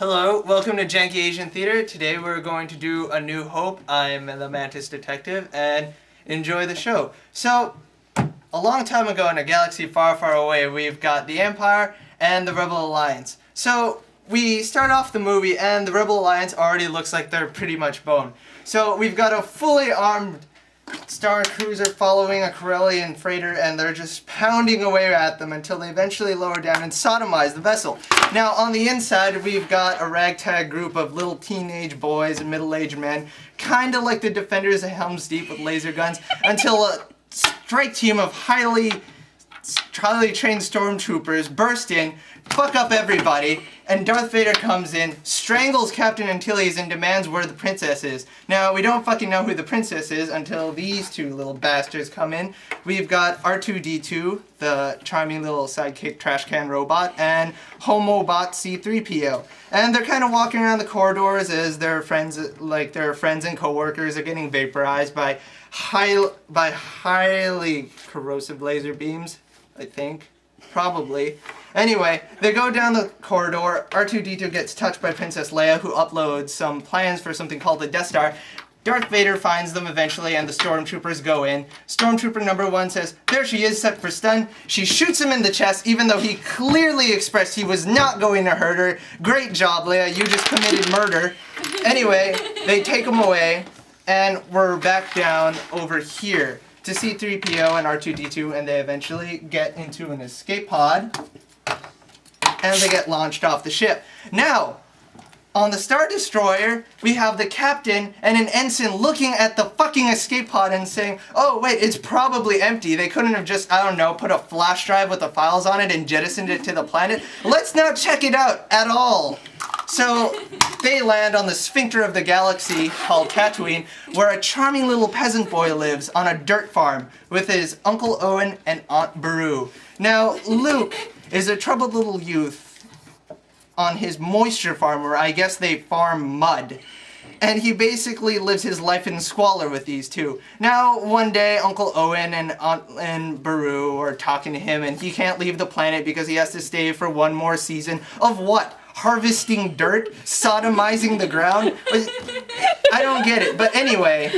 Hello, welcome to Janky Asian Theater. Today we're going to do A New Hope. I'm the Mantis Detective, and enjoy the show. So, a long time ago in a galaxy far, far away, we've got the Empire and the Rebel Alliance. So, we start off the movie and the Rebel Alliance already looks like they're pretty much boned. So, we've got a fully armed Star Cruiser following a Corellian freighter, and they're just pounding away at them until they eventually lower down and sodomize the vessel. Now, on the inside, we've got a ragtag group of little teenage boys and middle-aged men, kind of like the defenders of Helm's Deep with laser guns, until a strike team of highly trained stormtroopers burst in, fuck up everybody, and Darth Vader comes in, strangles Captain Antilles, and demands where the princess is. Now, we don't fucking know who the princess is until these two little bastards come in. We've got R2-D2, the charming little sidekick trash can robot, and Homobot C-3PO. And they're kind of walking around the corridors as their friends and co-workers are getting vaporized by highly corrosive laser beams, I think. Probably. Anyway, they go down the corridor. R2-D2 gets touched by Princess Leia, who uploads some plans for something called the Death Star. Darth Vader finds them eventually, and the stormtroopers go in. Stormtrooper number 1 says, "There she is, set for stun." She shoots him in the chest, even though he clearly expressed he was not going to hurt her. Great job, Leia. You just committed murder. Anyway, they take him away, and we're back down over here to C-3PO and R2-D2, and they eventually get into an escape pod, and they get launched off the ship. Now, on the Star Destroyer, we have the captain and an ensign looking at the fucking escape pod and saying, "Oh wait, it's probably empty. They couldn't have just, I don't know, put a flash drive with the files on it and jettisoned it to the planet. Let's not check it out at all." So, they land on the sphincter of the galaxy called Tatooine, where a charming little peasant boy lives on a dirt farm with his Uncle Owen and Aunt Beru. Now, Luke is a troubled little youth on his moisture farm, where I guess they farm mud. And he basically lives his life in squalor with these two. Now, one day, Uncle Owen and Aunt Beru are talking to him, and he can't leave the planet because he has to stay for one more season of what? Harvesting dirt? Sodomizing the ground? I don't get it. But anyway,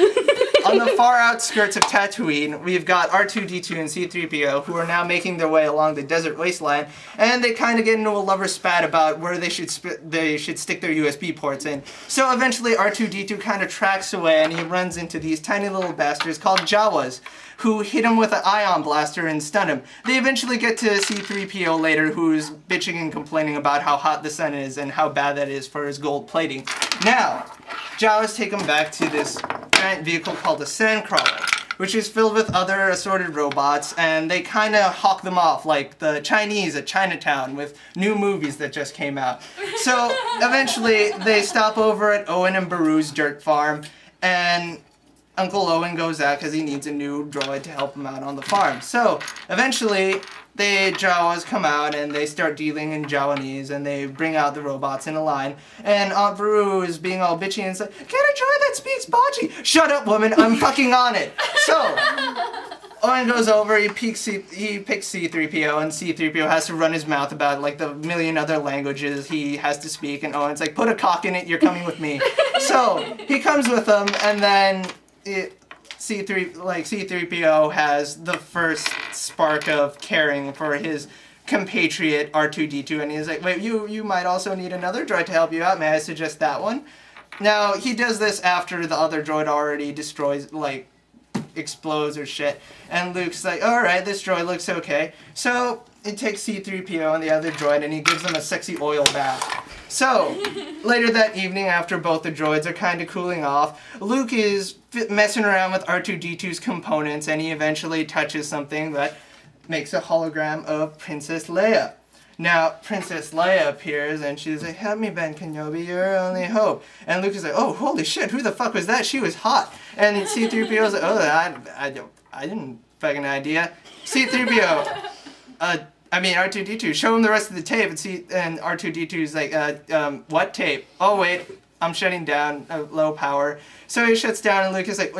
on the far outskirts of Tatooine, we've got R2-D2 and C-3PO, who are now making their way along the desert wasteland, and they kind of get into a lover spat about where they should stick their USB ports in. So eventually R2-D2 kind of tracks away, and he runs into these tiny little bastards called Jawas, who hit him with an ion blaster and stun him. They eventually get to C-3PO later, who's bitching and complaining about how hot the sun is and how bad that is for his gold plating. Now, Jawas take him back to this giant vehicle called the Sandcrawler, which is filled with other assorted robots, and they kind of hawk them off like the Chinese at Chinatown with new movies that just came out. So, eventually, they stop over at Owen and Beru's dirt farm, and Uncle Owen goes out because he needs a new droid to help him out on the farm. So, eventually, the Jawas come out and they start dealing in Jawanese, and they bring out the robots in a line. And Aunt Beru is being all bitchy and says, "Get a droid that speaks Baji." "Shut up, woman, I'm fucking on it." So, Owen goes over, he picks C-3PO, and C-3PO has to run his mouth about like the million other languages he has to speak, and Owen's like, "Put a cock in it, you're coming with me." So, he comes with them, and then C-3PO has the first spark of caring for his compatriot R2-D2, and he's like, "Wait, you might also need another droid to help you out. May I suggest that one?" Now, he does this after the other droid already destroys, explodes or shit, and Luke's like, "Alright, this droid looks okay." So, it takes C-3PO and the other droid, and he gives them a sexy oil bath. So, later that evening, after both the droids are kind of cooling off, Luke is messing around with R2-D2's components, and he eventually touches something that makes a hologram of Princess Leia. Now, Princess Leia appears, and she's like, "Help me, Ben Kenobi, you're our only hope." And Luke is like, "Oh, holy shit, who the fuck was that? She was hot." And C-3PO's like, "Oh, I didn't fucking idea." C-3PO, R2-D2, show him the rest of the tape, and R2-D2's like, what tape? "Oh wait, I'm shutting down, low power." So he shuts down, and Luke is like,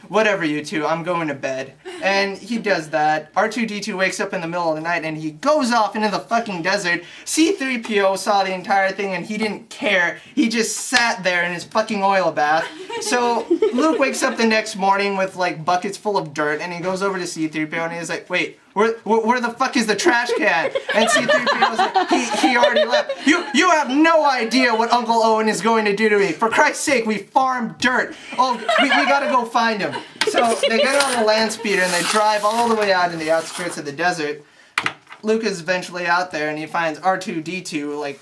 whatever you two, I'm going to bed. And he does that. R2-D2 wakes up in the middle of the night and he goes off into the fucking desert. C-3PO saw the entire thing and he didn't care. He just sat there in his fucking oil bath. So Luke wakes up the next morning with like buckets full of dirt and he goes over to C-3PO and he's like, wait, where the fuck is the trash can? And C-3PO's like, he already left. You have no idea what Uncle Owen is going to do to me. For Christ's sake, we farm dirt. Oh, we gotta go find him. So they get on the land speeder and they drive all the way out in the outskirts of the desert. Luke is eventually out there and he finds R2-D2 like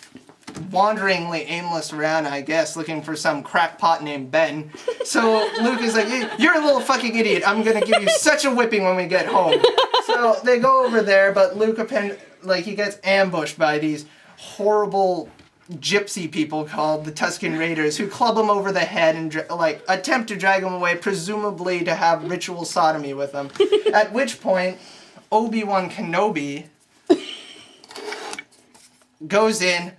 wanderingly aimless around, I guess, looking for some crackpot named Ben. So Luke is like, you're a little fucking idiot. I'm gonna give you such a whipping when we get home. So they go over there, but Luke he gets ambushed by these horrible gypsy people called the Tusken Raiders who club him over the head and attempt to drag him away, presumably to have ritual sodomy with him. At which point, Obi-Wan Kenobi goes in,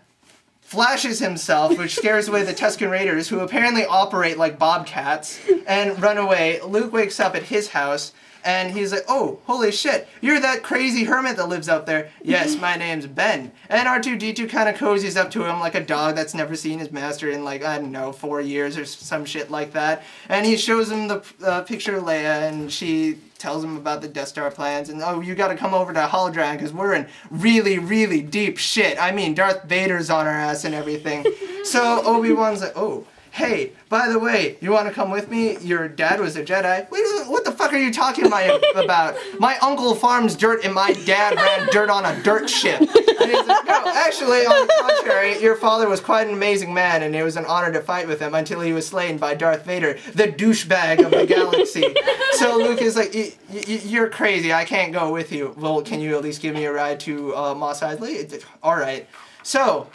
flashes himself, which scares away the Tusken Raiders, who apparently operate like bobcats, and run away. Luke wakes up at his house, and he's like, oh, holy shit, you're that crazy hermit that lives out there. Yes, my name's Ben. And R2-D2 kind of cozies up to him like a dog that's never seen his master in, like, I don't know, 4 years or some shit like that. And he shows him the picture of Leia, and she tells him about the Death Star plans, and oh, you gotta come over to Holodran, because we're in really, really deep shit. I mean, Darth Vader's on our ass and everything. So Obi-Wan's like, oh, hey, by the way, you want to come with me? Your dad was a Jedi. Wait, what the fuck are you talking about? My uncle farms dirt and my dad ran dirt on a dirt ship. And he's like, no, actually, on the contrary, your father was quite an amazing man and it was an honor to fight with him until he was slain by Darth Vader, the douchebag of the galaxy. So Luke is like, you're crazy, I can't go with you. Well, can you at least give me a ride to Mos Eisley? Alright. So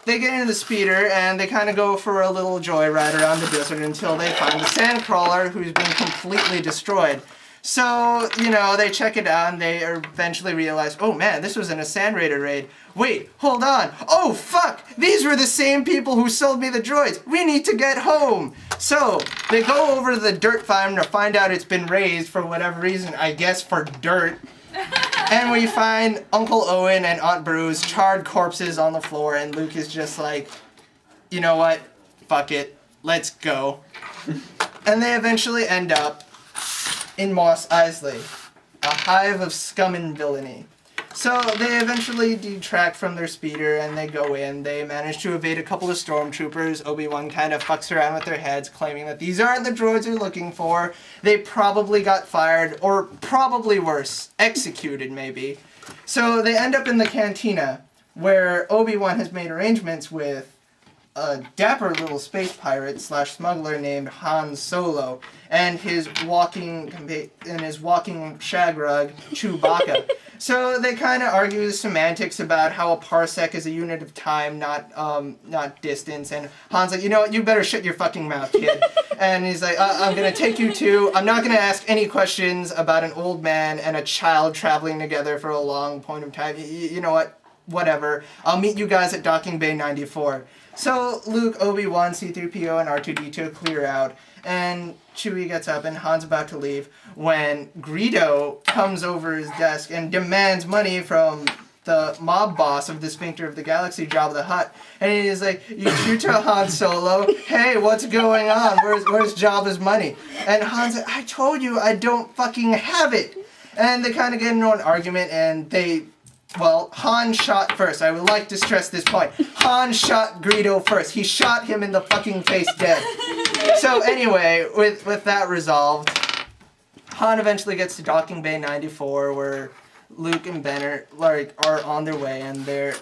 they get into the speeder and they kind of go for a little joyride around the desert until they find the sandcrawler who's been completely destroyed. So, you know, they check it out and they eventually realize, oh man, this was in a Sand Raider raid. Wait, hold on. Oh fuck, these were the same people who sold me the droids. We need to get home. So, they go over to the dirt farm to find out it's been raised for whatever reason, I guess for dirt. And we find Uncle Owen and Aunt Beru's charred corpses on the floor, and Luke is just like, you know what? Fuck it. Let's go. And they eventually end up in Mos Eisley, a hive of scum and villainy. So they eventually detract from their speeder and they go in. They manage to evade a couple of stormtroopers. Obi-Wan kind of fucks around with their heads, claiming that these aren't the droids they're looking for. They probably got fired, or probably worse, executed maybe. So they end up in the cantina, where Obi-Wan has made arrangements with a dapper little space pirate / smuggler named Han Solo and his walking shag rug, Chewbacca. So they kind of argue the semantics about how a parsec is a unit of time, not distance. And Han's like, you know what, you better shut your fucking mouth, kid. And he's like, I'm gonna take you to, I'm not gonna ask any questions about an old man and a child traveling together for a long point of time. You know what, whatever. I'll meet you guys at Docking Bay 94. So Luke, Obi-Wan, C-3PO, and R2-D2 clear out, and Chewie gets up and Han's about to leave when Greedo comes over his desk and demands money from the mob boss of the Sphincter of the Galaxy, Jabba the Hutt. And he's like, you tell Han Solo, hey, what's going on? Where's Jabba's money? And Han's like, I told you I don't fucking have it. And they kind of get into an argument and well, Han shot first. I would like to stress this point. Han shot Greedo first. He shot him in the fucking face dead. So anyway, with that resolved, Han eventually gets to Docking Bay 94 where Luke and Ben are on their way and they're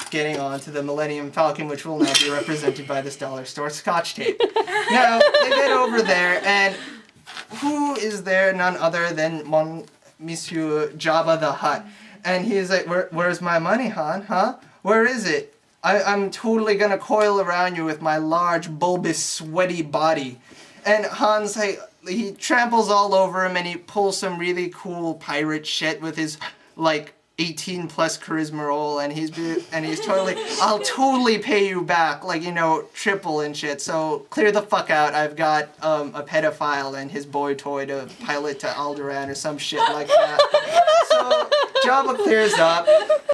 getting on to the Millennium Falcon, which will now be represented by this dollar store scotch tape. Now, they get over there and who is there none other than Monsieur Jabba the Hutt. And he's like, where's my money, Han? Huh? Where is it? I'm totally gonna coil around you with my large, bulbous, sweaty body. And Han's like, he tramples all over him and he pulls some really cool pirate shit with his, 18 plus charisma roll, and he's totally, I'll totally pay you back, like, you know, triple and shit. So clear the fuck out. I've got a pedophile and his boy toy to pilot to Alderaan or some shit like that. So Jabba clears up.